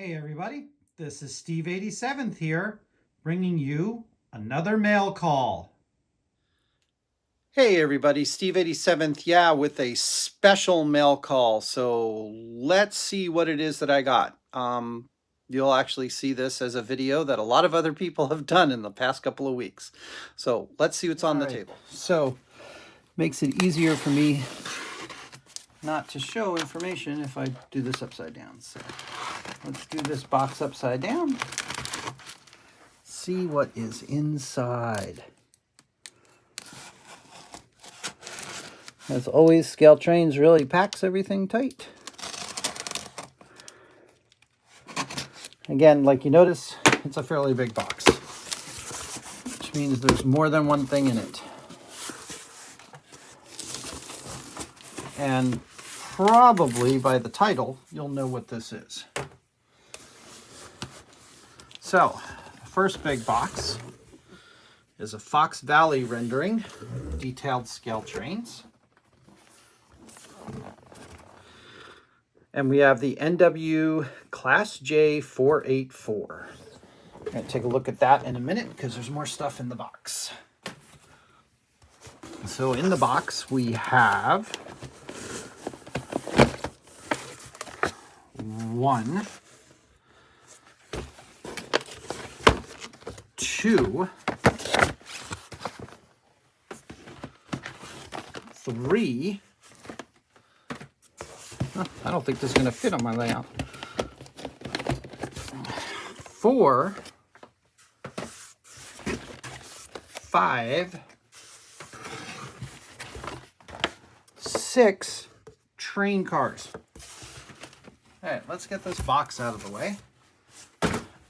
Hey everybody, this is Steve 87th here, bringing you another mail call. Hey everybody, Steve 87th, with a special mail call. So let's see what it is that I got. You'll actually see this as a video that a lot of other people have done in the past couple of weeks. So let's see what's on the table. So makes it easier for me not to show information if I do this upside down. So let's do this box upside down. See what is inside. As always, Scale Trains really packs everything tight. Again, like you notice, it's a fairly big box, which means there's more than one thing in it. And probably by the title, you'll know what this is. So, the first big box is a Fox Valley rendering, detailed scale trains. And we have the NW Class J 484. I'm going to take a look at that in a minute because there's more stuff in the box. So in the box we have 1, 2, 3. I don't think this is going to fit on my layout. 4, 5, 6 train cars. All right, let's get this box out of the way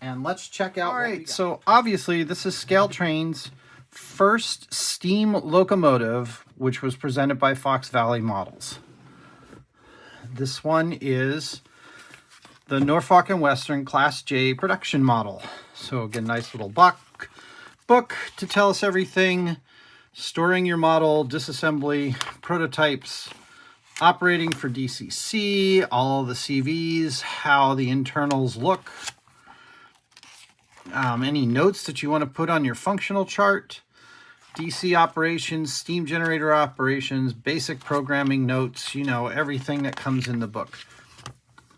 and let's check out. All right, so obviously this is Scale Train's first steam locomotive, which was presented by Fox Valley Models. This one is the Norfolk and Western Class J production model. So again, nice little book to tell us everything. Storing your model, disassembly, prototypes, operating for DCC, all the CVs, how the internals look, any notes that you want to put on your functional chart, DC operations, steam generator operations, basic programming notes, you know, everything that comes in the book.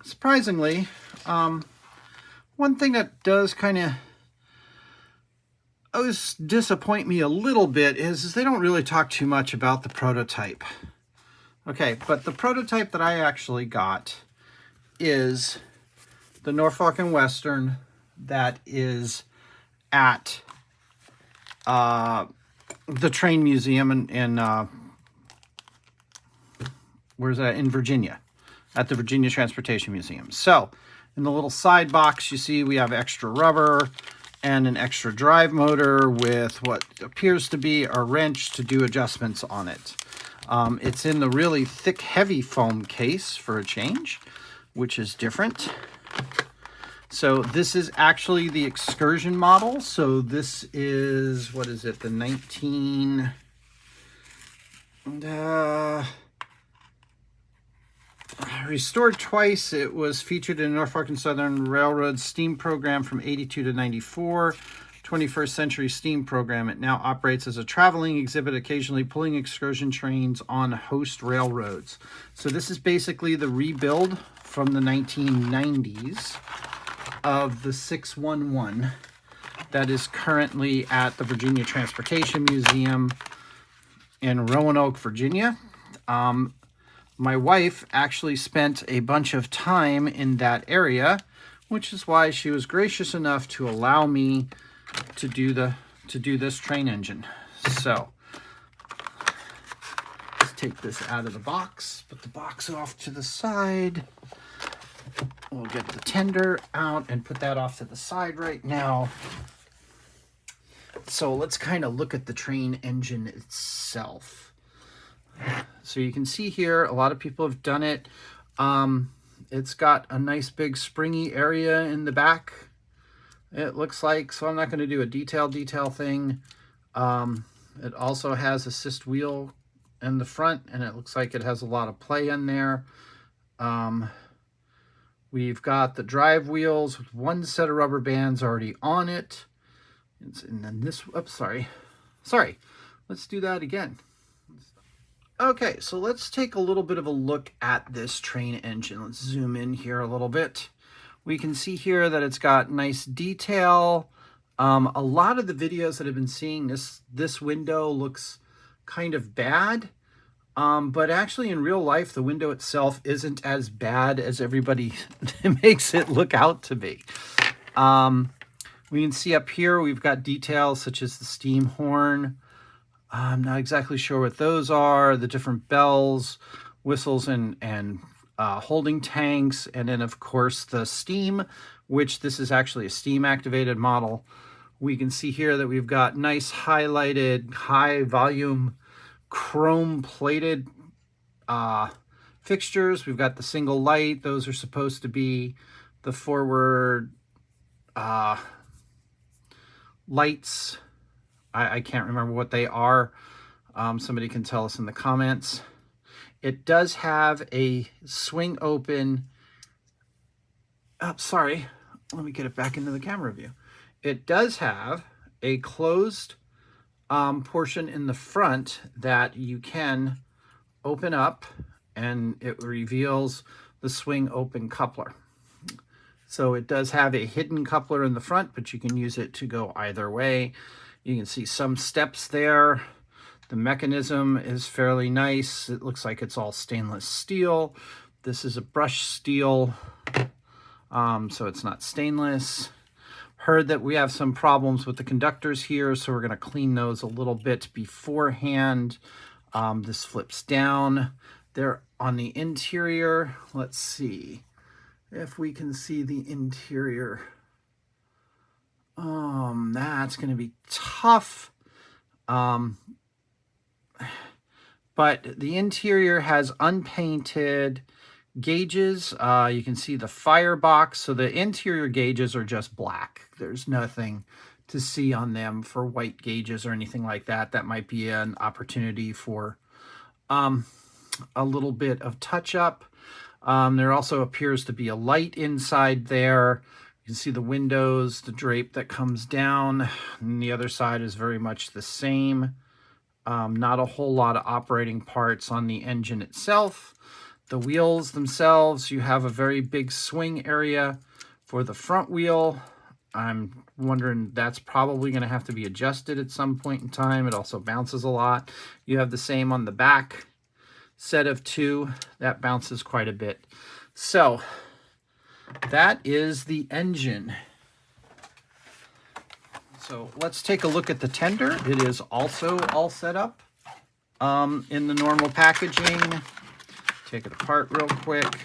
Surprisingly, one thing that does kind of disappoint me a little bit is they don't really talk too much about the prototype. Okay, but the prototype that I actually got is the Norfolk and Western that is at the train museum in where's that, in Virginia, at the Virginia Transportation Museum. So in the little side box you see we have extra rubber and an extra drive motor with what appears to be a wrench to do adjustments on it. It's in the really thick heavy foam case for a change, which is different. So this is actually the Excursion model. So this is, what is it, the restored twice. It was featured in Norfolk and Southern Railroad steam program from 82 to 94. 21st century steam program. It now operates as a traveling exhibit, occasionally pulling excursion trains on host railroads. So this is basically the rebuild from the 1990s of the 611 that is currently at the Virginia Transportation Museum in Roanoke, Virginia. My wife actually spent a bunch of time in that area, which is why she was gracious enough to allow me to do this train engine. So let's take this out of the box, put the box off to the side. We'll get the tender out and put that off to the side right now. So let's kind of look at the train engine itself. So you can see here, a lot of people have done it. It's got a nice big springy area in the back, it looks like, so I'm not going to do a detail thing. It also has assist wheel in the front, and it looks like it has a lot of play in there. We've got the drive wheels with one set of rubber bands already on it. And then this, oops, sorry. Let's do that again. Okay, so let's take a little bit of a look at this train engine. Let's zoom in here a little bit. We can see here that it's got nice detail. A lot of the videos that I've been seeing, this window looks kind of bad. But actually in real life, the window itself isn't as bad as everybody makes it look out to be. We can see up here, we've got details such as the steam horn. I'm not exactly sure what those are, the different bells, whistles, and holding tanks. And then of course the steam, which this is actually a steam activated model. We can see here that we've got nice highlighted, high volume, chrome plated fixtures. We've got the single light. Those are supposed to be the forward lights. I can't remember what they are. Somebody can tell us in the comments. It does have a swing open. Oh, sorry. Let me get it back into the camera view. It does have a closed portion in the front that you can open up, and it reveals the swing open coupler. So it does have a hidden coupler in the front, but you can use it to go either way. You can see some steps there. The mechanism is fairly nice. It looks like it's all stainless steel. This is a brushed steel, so it's not stainless. Heard that we have some problems with the conductors here, so we're going to clean those a little bit beforehand. This flips down. There on the interior, let's see if we can see the interior. That's going to be tough. But the interior has unpainted gauges. You can see the firebox. So the interior gauges are just black. There's nothing to see on them for white gauges or anything like that. That might be an opportunity for a little bit of touch up. There also appears to be a light inside there. You can see the windows, the drape that comes down, and the other side is very much the same. Not a whole lot of operating parts on the engine itself. The wheels themselves, you have a very big swing area for the front wheel. I'm wondering that's probably going to have to be adjusted at some point in time. It also bounces a lot. You have the same on the back set of two. That bounces quite a bit. So that is the engine. So let's take a look at the tender. It is also all set up in the normal packaging. Take it apart real quick.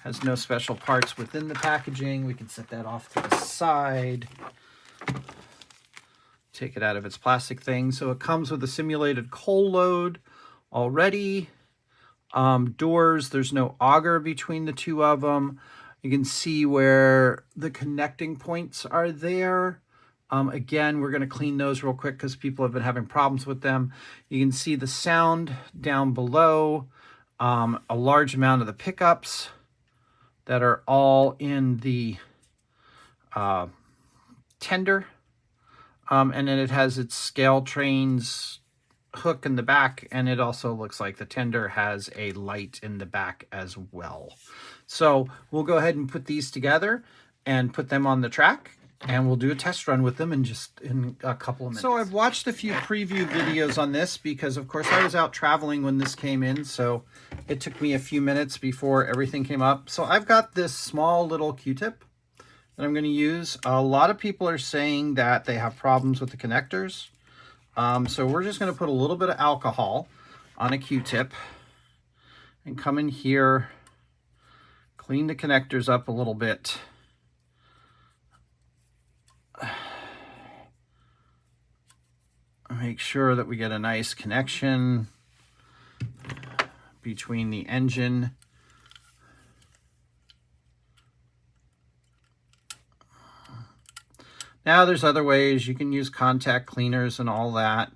Has no special parts within the packaging. We can set that off to the side. Take it out of its plastic thing. So it comes with a simulated coal load already. Doors, there's no auger between the two of them. You can see where the connecting points are there. Again, we're going to clean those real quick because people have been having problems with them. You can see the sound down below. A large amount of the pickups that are all in the tender. And then it has its scale trains hook in the back, and it also looks like the tender has a light in the back as well. So we'll go ahead and put these together and put them on the track, and we'll do a test run with them in a couple of minutes. So I've watched a few preview videos on this because of course I was out traveling when this came in, so it took me a few minutes before everything came up. So I've got this small little Q-tip that I'm going to use. A lot of people are saying that they have problems with the connectors. So we're just going to put a little bit of alcohol on a Q-tip and come in here, clean the connectors up a little bit. Make sure that we get a nice connection between the engine Now there's other ways. You can use contact cleaners and all that.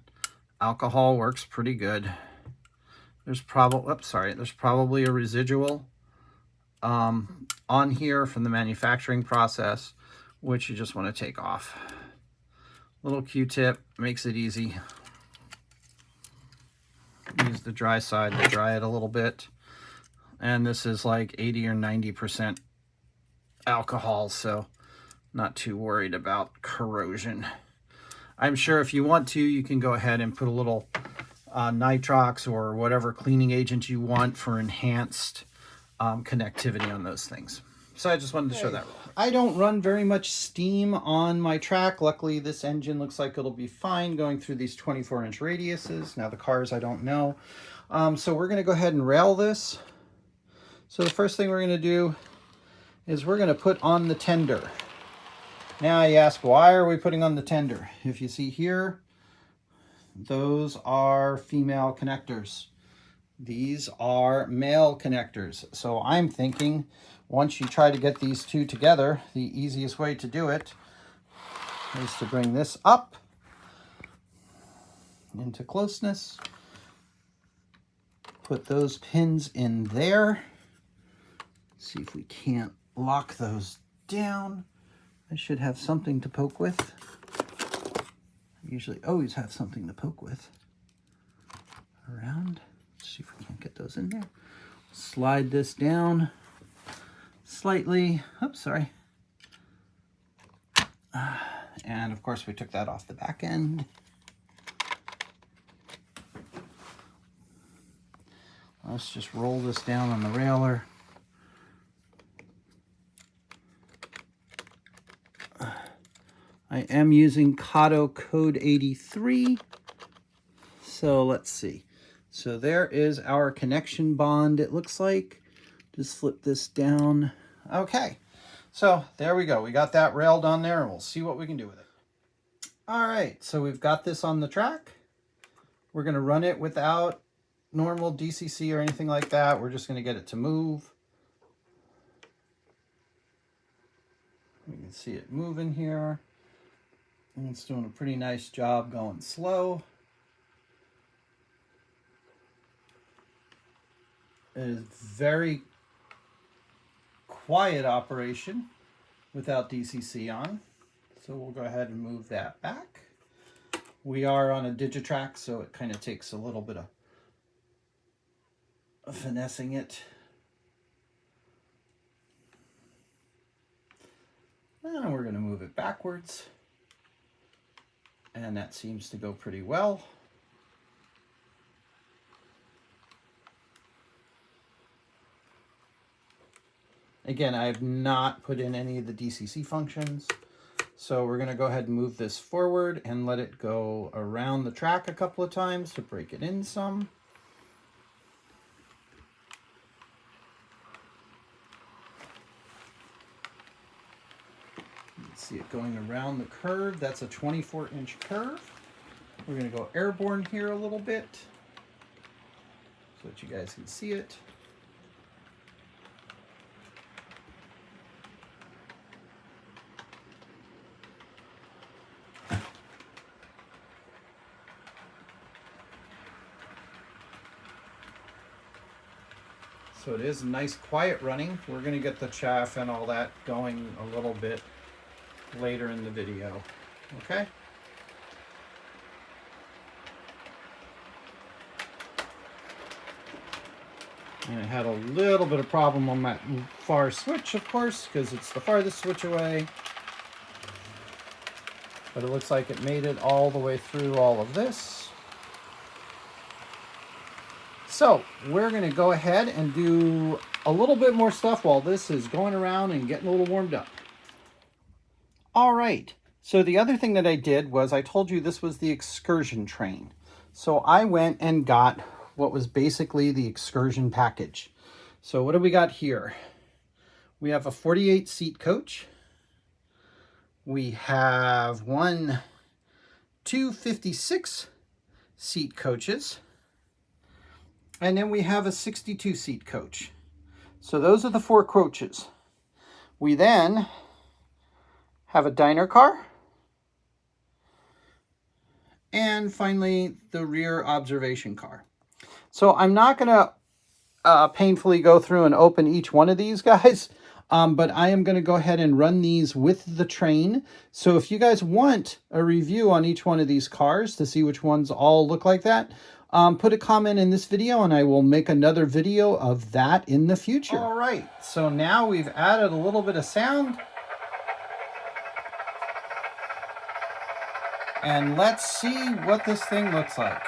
Alcohol works pretty good. There's probably a residual on here from the manufacturing process, which you just want to take off. Little Q-tip makes it easy. Use the dry side to dry it a little bit. And this is like 80 or 90% alcohol, so not too worried about corrosion. I'm sure if you want to, you can go ahead and put a little nitrox or whatever cleaning agent you want for enhanced connectivity on those things. So I just wanted to show that. I don't run very much steam on my track. Luckily, this engine looks like it'll be fine going through these 24-inch radiuses. Now the cars, I don't know. So we're going to go ahead and rail this. So the first thing we're going to do is we're going to put on the tender. Now you ask, why are we putting on the tender? If you see here, those are female connectors. These are male connectors. So I'm thinking once you try to get these two together, the easiest way to do it is to bring this up into closeness. Put those pins in there. See if we can't lock those down. I should have something to poke with. I usually always have something to poke with. Around. Let's see if we can't get those in there. Slide this down slightly. Oops, sorry. And of course we took that off the back end. Let's just roll this down on the railer. I am using Kato code 83. So let's see. So there is our connection bond, it looks like. Just flip this down. Okay. So there we go. We got that railed on there and we'll see what we can do with it. All right. So we've got this on the track. We're going to run it without normal DCC or anything like that. We're just going to get it to move. We can see it moving here. And it's doing a pretty nice job going slow. It is very quiet operation without DCC on. So we'll go ahead and move that back. We are on a Digitrack, so it kind of takes a little bit of finessing it. And we're going to move it backwards. And that seems to go pretty well. Again, I have not put in any of the DCC functions. So we're going to go ahead and move this forward and let it go around the track a couple of times to break it in some. See it going around the curve. That's a 24-inch curve. We're going to go airborne here a little bit so that you guys can see it. So it is nice quiet running. We're going to get the chaff and all that going a little bit later in the video. Okay? And I had a little bit of problem on that far switch, of course, because it's the farthest switch away. But it looks like it made it all the way through all of this. So we're going to go ahead and do a little bit more stuff while this is going around and getting a little warmed up. All right. So the other thing that I did was I told you this was the Excursion Train. So I went and got what was basically the Excursion package. So what do we got here? We have a 48-seat coach. We have 2 56-seat coaches. And then we have a 62-seat coach. So those are the 4 coaches. We then have a diner car. And finally, the rear observation car. So I'm not going to painfully go through and open each one of these guys. But I am going to go ahead and run these with the train. So if you guys want a review on each one of these cars to see which ones all look like that, put a comment in this video and I will make another video of that in the future. All right, so now we've added a little bit of sound. And let's see what this thing looks like.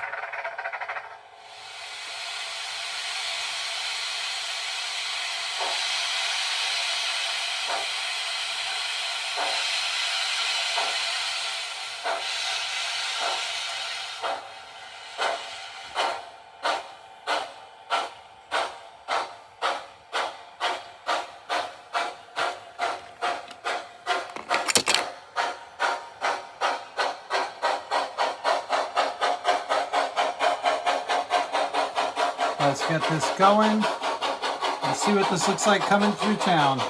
Let's get this going and see what this looks like coming through town.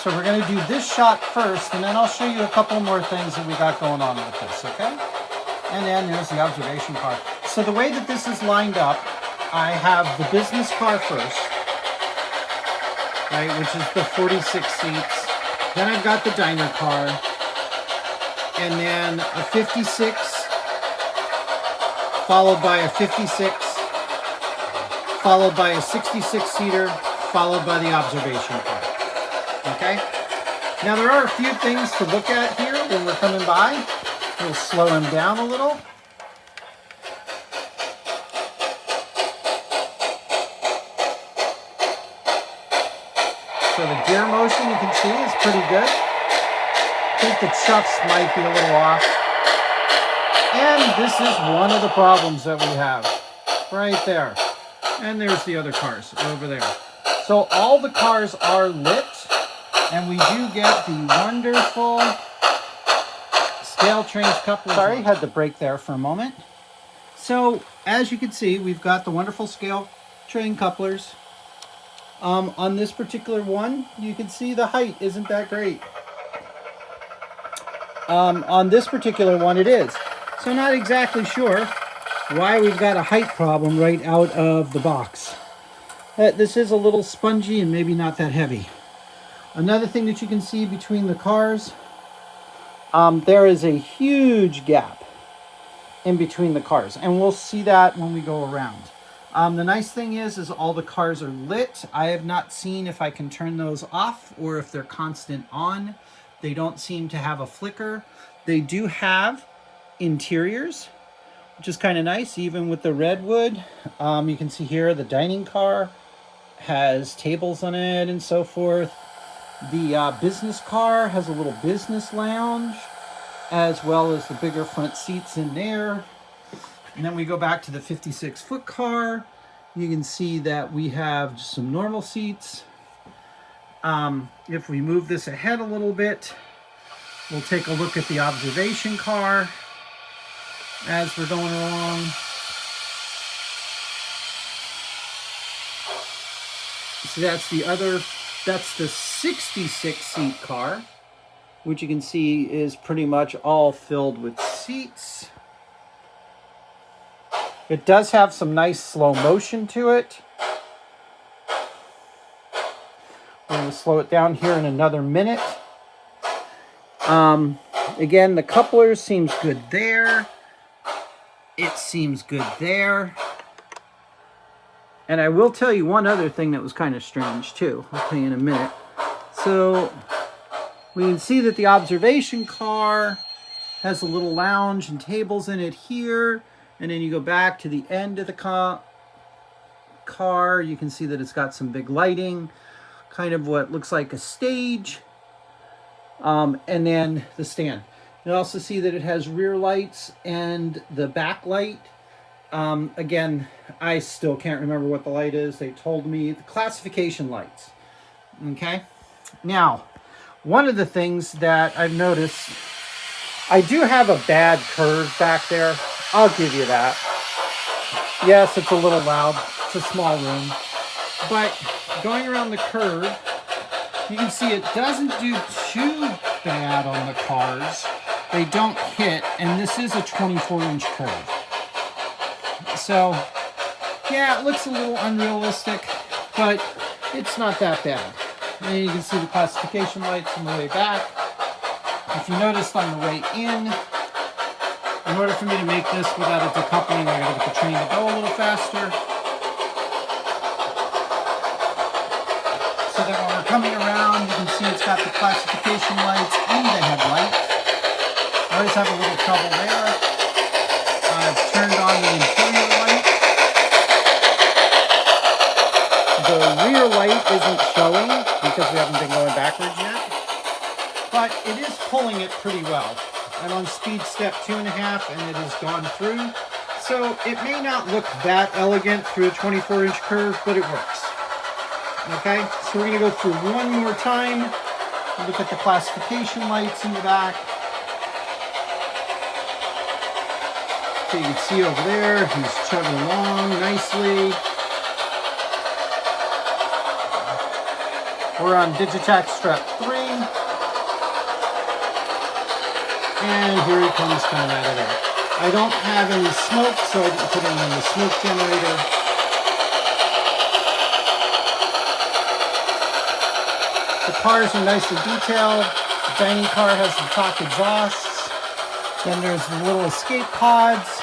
So we're going to do this shot first, and then I'll show you a couple more things that we got going on with this, okay? And then there's the observation car. So the way that this is lined up, I have the business car first, right, which is the 46 seats. Then I've got the diner car, and then a 56, followed by a 56, followed by a 66-seater, followed by the observation car. Okay? Now there are a few things to look at here when we're coming by. We'll slow him down a little. So the gear motion you can see is pretty good. I think the chuffs might be a little off. And this is one of the problems that we have. Right there. And there's the other cars over there. So all the cars are lit. And we do get the wonderful scale trains couplers. Sorry, had to break there for a moment. So, as you can see, we've got the wonderful scale train couplers. On this particular one, you can see the height isn't that great. On this particular one, it is. So, not exactly sure why we've got a height problem right out of the box. This is a little spongy and maybe not that heavy. Another thing that you can see between the cars, there is a huge gap in between the cars. And we'll see that when we go around. The nice thing is all the cars are lit. I have not seen if I can turn those off or if they're constant on. They don't seem to have a flicker. They do have interiors, which is kind of nice, even with the redwood. You can see here the dining car has tables on it and so forth. The business car has a little business lounge, as well as the bigger front seats in there. And then we go back to the 56-foot car. You can see that we have just some normal seats. If we move this ahead a little bit, we'll take a look at the observation car as we're going along. So that's the 66-seat car, which you can see is pretty much all filled with seats. It does have some nice slow motion to it. We're going to slow it down here in another minute. Again, the couplers seems good there. It seems good there. And I will tell you one other thing that was kind of strange too. I'll tell you in a minute. So we can see that the observation car has a little lounge and tables in it here. And then you go back to the end of the car. You can see that it's got some big lighting. Kind of what looks like a stage. And then the stand. You also see that it has rear lights and the back light Again, I still can't remember what the light is. They told me the classification lights. Okay. Now, one of the things that I've noticed, I do have a bad curve back there. I'll give you that. Yes, it's a little loud. It's a small room. But going around the curve, you can see it doesn't do too bad on the cars. They don't hit, and this is a 24-inch curve. So, yeah, it looks a little unrealistic, but it's not that bad. And you can see the classification lights on the way back. If you noticed on the way in order for me to make this without a decoupling, I gotta get the train to go a little faster. So that when we're coming around, you can see it's got the classification lights and the headlight. I always have a little trouble there. I've turned on the interior light. The rear light isn't showing because we haven't been going backwards yet, but it is pulling it pretty well. I'm on speed step 2.5 and it has gone through. So it may not look that elegant through a 24-inch curve, but it works. Okay, so we're going to go through one more time. Look at the classification lights in the back. Okay, you can see over there, he's chugging along nicely. We're on Digitac strap 3. And here he comes coming out of there. I don't have any smoke, so I didn't put him on the smoke generator. The cars are nicely detailed. The dining car has the top exhausts. Then there's the little escape pods.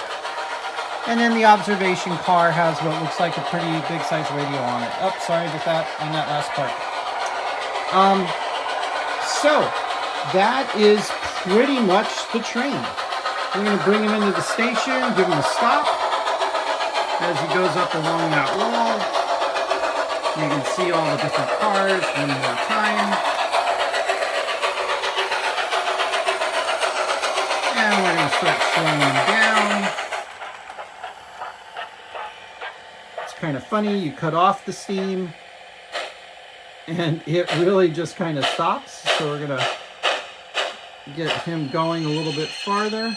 And then the observation car has what looks like a pretty big size radio on it. Oh, sorry about that on that last part. So that is pretty much the train. We're going to bring him into the station, give him a stop. As he goes up along that wall, you can see all the different cars one more time. And we're going to start slowing him down. It's kind of funny, you cut off the steam and it really just kind of stops. So we're going to get him going a little bit farther.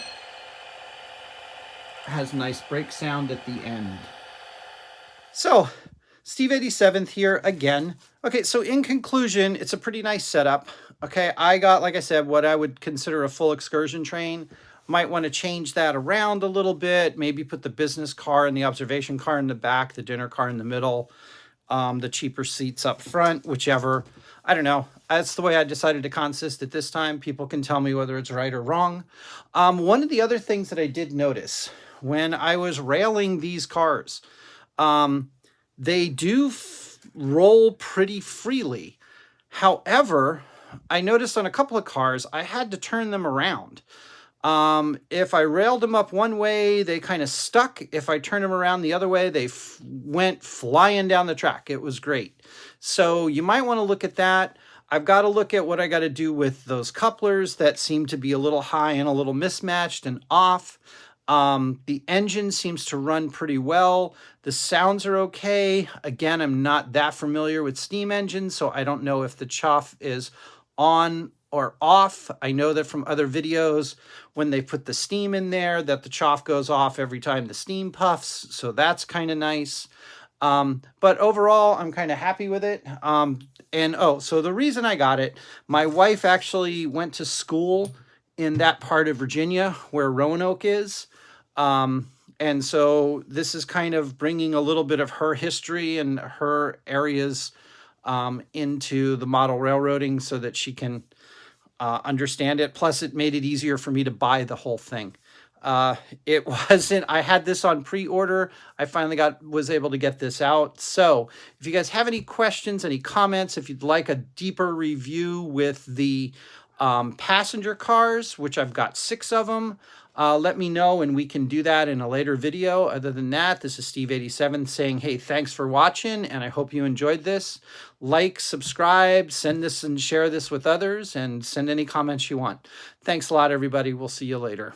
Has nice brake sound at the end. So, Steve 87th here again. Okay, so in conclusion, it's a pretty nice setup. Okay, I got, like I said, what I would consider a full excursion train. Might want to change that around a little bit. Maybe put the business car and the observation car in the back, the dinner car in the middle, the cheaper seats up front, whichever. I don't know. That's the way I decided to consist at this time. People can tell me whether it's right or wrong. One of the other things that I did notice when I was railing these cars, they do roll pretty freely. However, I noticed on a couple of cars, I had to turn them around. If I railed them up one way, they kind of stuck. If I turned them around the other way, they went flying down the track. It was great. So you might want to look at that. I've got to look at what I got to do with those couplers that seem to be a little high and a little mismatched and off. The engine seems to run pretty well. The sounds are okay. Again, I'm not that familiar with steam engines, so I don't know if the chuff is on or off. I know that from other videos, when they put the steam in there, that the chuff goes off every time the steam puffs. So that's kind of nice. But overall, I'm kind of happy with it. So the reason I got it, my wife actually went to school in that part of Virginia where Roanoke is. And so this is kind of bringing a little bit of her history and her areas into the model railroading so that she can understand it. Plus, it made it easier for me to buy the whole thing. It wasn't, I had this on pre-order. I finally was able to get this out. So if you guys have any questions, any comments, if you'd like a deeper review with the passenger cars, which I've got 6 of them, let me know and we can do that in a later video. Other than that, this is Steve 87 saying, hey, thanks for watching and I hope you enjoyed this. Like, subscribe, send this and share this with others and send any comments you want. Thanks a lot, everybody. We'll see you later.